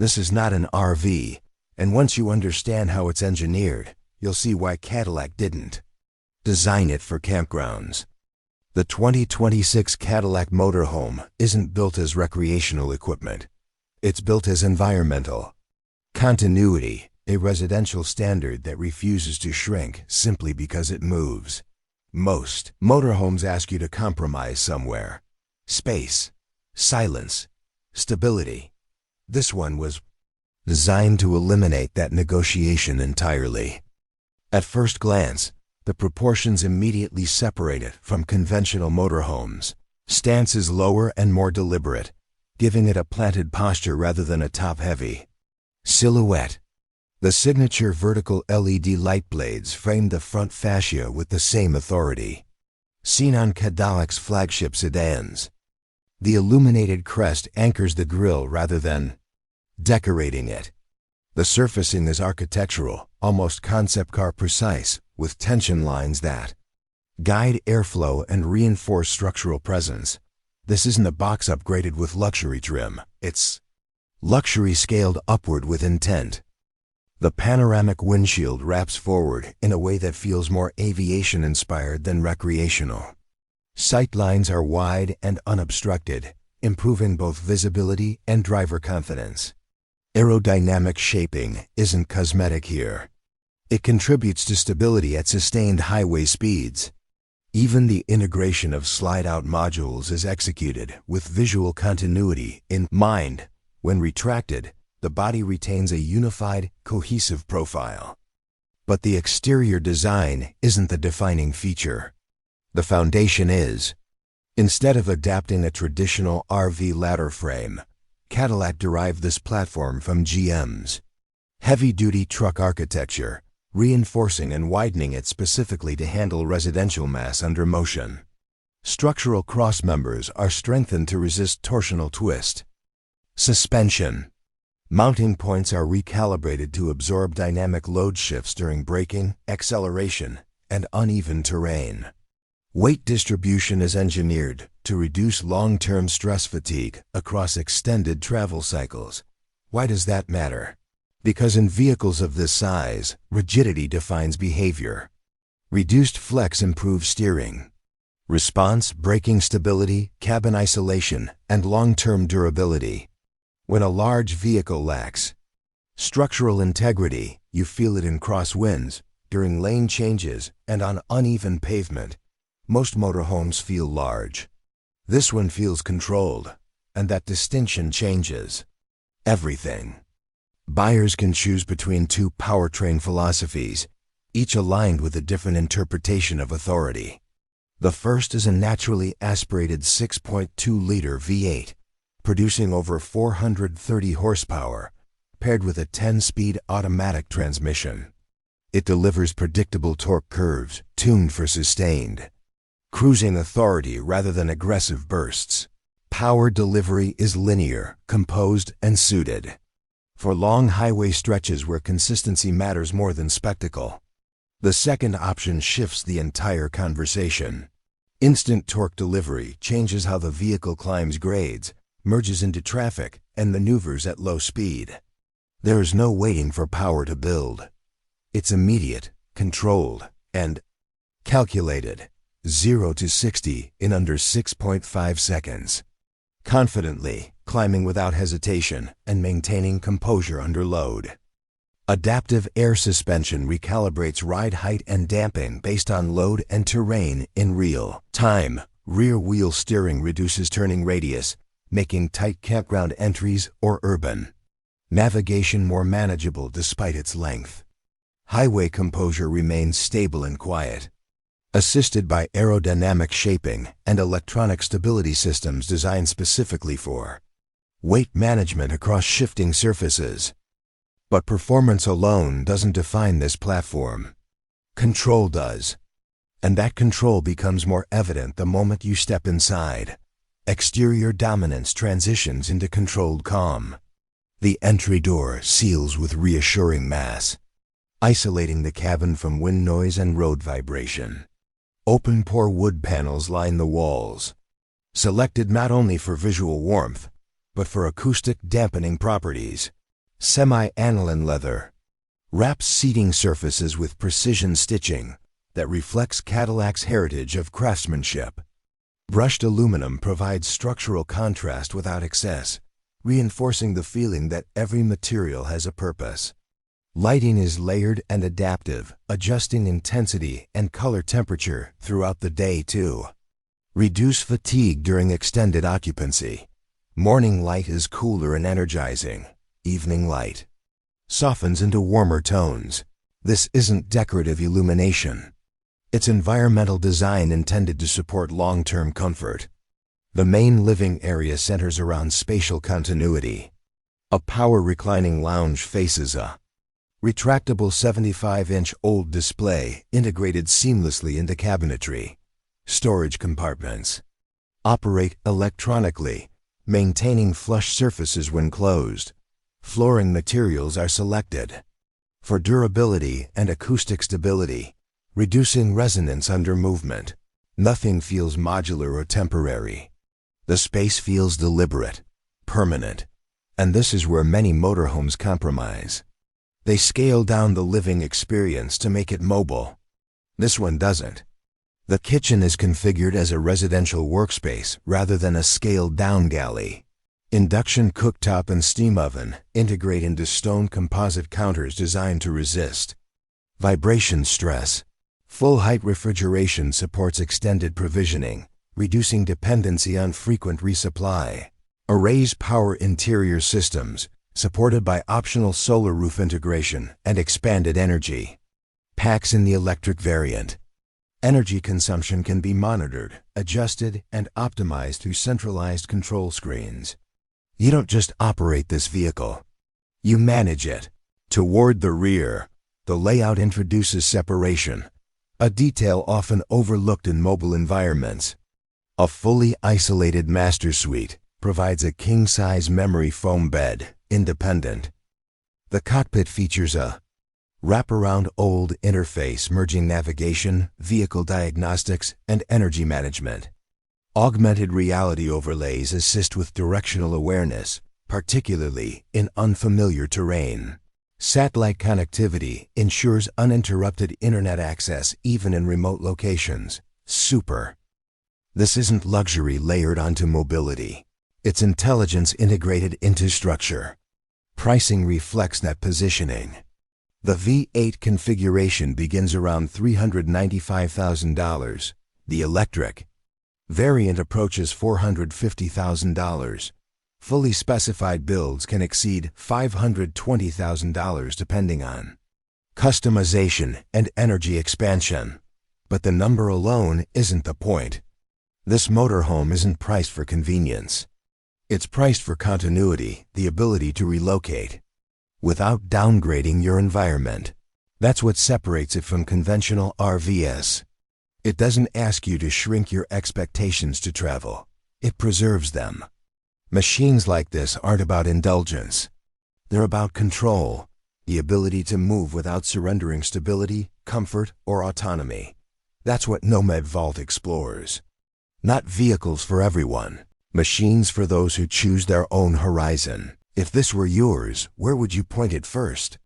This is not an RV, and once you understand how it's engineered, you'll see why Cadillac didn't design it for campgrounds. The 2026 Cadillac Motorhome isn't built as recreational equipment. It's built as environmental continuity, a residential standard that refuses to shrink simply because it moves. Most motorhomes ask you to compromise somewhere. Space, silence, stability. This one was designed to eliminate that negotiation entirely. At first glance, the proportions immediately separate it from conventional motorhomes. Stance is lower and more deliberate, giving it a planted posture rather than a top-heavy silhouette. The signature vertical LED light blades frame the front fascia with the same authority seen on Cadillac's flagship sedans. The illuminated crest anchors the grille rather than decorating it. The surfacing is architectural, almost concept car precise, with tension lines that guide airflow and reinforce structural presence. This isn't a box upgraded with luxury trim. It's luxury scaled upward with intent. The panoramic windshield wraps forward in a way that feels more aviation-inspired than recreational. Sight lines are wide and unobstructed, improving both visibility and driver confidence. Aerodynamic shaping isn't cosmetic here. It contributes to stability at sustained highway speeds. Even the integration of slide-out modules is executed with visual continuity in mind. When retracted, the body retains a unified, cohesive profile. But the exterior design isn't the defining feature. The foundation is. Instead of adapting a traditional RV ladder frame, Cadillac derived this platform from GM's heavy-duty truck architecture, reinforcing and widening it specifically to handle residential mass under motion. Structural crossmembers are strengthened to resist torsional twist. Suspension. Mounting points are recalibrated to absorb dynamic load shifts during braking, acceleration, and uneven terrain. Weight distribution is engineered to reduce long-term stress fatigue across extended travel cycles. Why does that matter? Because in vehicles of this size, rigidity defines behavior. Reduced flex improves steering, response, braking stability, cabin isolation, and long-term durability. When a large vehicle lacks structural integrity, you feel it in crosswinds, during lane changes, and on uneven pavement. Most motorhomes feel large. This one feels controlled, and that distinction changes everything. Buyers can choose between two powertrain philosophies, each aligned with a different interpretation of authority. The first is a naturally aspirated 6.2-liter V8, producing over 430 horsepower, paired with a 10-speed automatic transmission. It delivers predictable torque curves, tuned for sustained cruising authority rather than aggressive bursts. Power delivery is linear, composed, and suited for long highway stretches where consistency matters more than spectacle. The second option shifts the entire conversation. Instant torque delivery changes how the vehicle climbs grades, merges into traffic, and maneuvers at low speed. There is no waiting for power to build. It's immediate, controlled, and calculated. 0 to 60 in under 6.5 seconds. Confidently, climbing without hesitation, and maintaining composure under load. Adaptive air suspension recalibrates ride height and damping based on load and terrain in real time. Rear wheel steering reduces turning radius, making tight campground entries or urban navigation more manageable despite its length. Highway composure remains stable and quiet, assisted by aerodynamic shaping and electronic stability systems designed specifically for weight management across shifting surfaces. But performance alone doesn't define this platform. Control does. And that control becomes more evident the moment you step inside. Exterior dominance transitions into controlled calm. The entry door seals with reassuring mass, isolating the cabin from wind noise and road vibration. Open-pore wood panels line the walls, selected not only for visual warmth, but for acoustic dampening properties. Semi-aniline leather wraps seating surfaces with precision stitching that reflects Cadillac's heritage of craftsmanship. Brushed aluminum provides structural contrast without excess, reinforcing the feeling that every material has a purpose. Lighting is layered and adaptive, adjusting intensity and color temperature throughout the day too. Reduce fatigue during extended occupancy. Morning light is cooler and energizing. Evening light softens into warmer tones. This isn't decorative illumination. It's environmental design intended to support long-term comfort. The main living area centers around spatial continuity. A power reclining lounge faces a retractable 75-inch OLED display integrated seamlessly into cabinetry. Storage compartments operate electronically, maintaining flush surfaces when closed. Flooring materials are selected for durability and acoustic stability, reducing resonance under movement. Nothing feels modular or temporary. The space feels deliberate, permanent, and this is where many motorhomes compromise. They scale down the living experience to make it mobile. This one doesn't. The kitchen is configured as a residential workspace rather than a scaled-down galley. Induction cooktop and steam oven integrate into stone composite counters designed to resist vibration stress. Full-height refrigeration supports extended provisioning, reducing dependency on frequent resupply. Arrays power interior systems, supported by optional solar roof integration and expanded energy packs in the electric variant. Energy consumption can be monitored, adjusted, and optimized through centralized control screens. You don't just operate this vehicle, you manage it. Toward the rear, the layout introduces separation, a detail often overlooked in mobile environments. A fully isolated master suite provides a king-size memory foam bed, independent. The cockpit features a wraparound OLED interface merging navigation, vehicle diagnostics, and energy management. Augmented reality overlays assist with directional awareness, particularly in unfamiliar terrain. Satellite connectivity ensures uninterrupted internet access even in remote locations. Super. This isn't luxury layered onto mobility. It's intelligence integrated into structure. Pricing reflects that positioning. The V8 configuration begins around $395,000. The electric variant approaches $450,000. Fully specified builds can exceed $520,000 depending on customization and energy expansion. But the number alone isn't the point. This motorhome isn't priced for convenience. It's priced for continuity, the ability to relocate without downgrading your environment. That's what separates it from conventional RVs. It doesn't ask you to shrink your expectations to travel. It preserves them. Machines like this aren't about indulgence. They're about control, the ability to move without surrendering stability, comfort, or autonomy. That's what Nomad Vault explores. Not vehicles for everyone, machines for those who choose their own horizon. If this were yours, where would you point it first?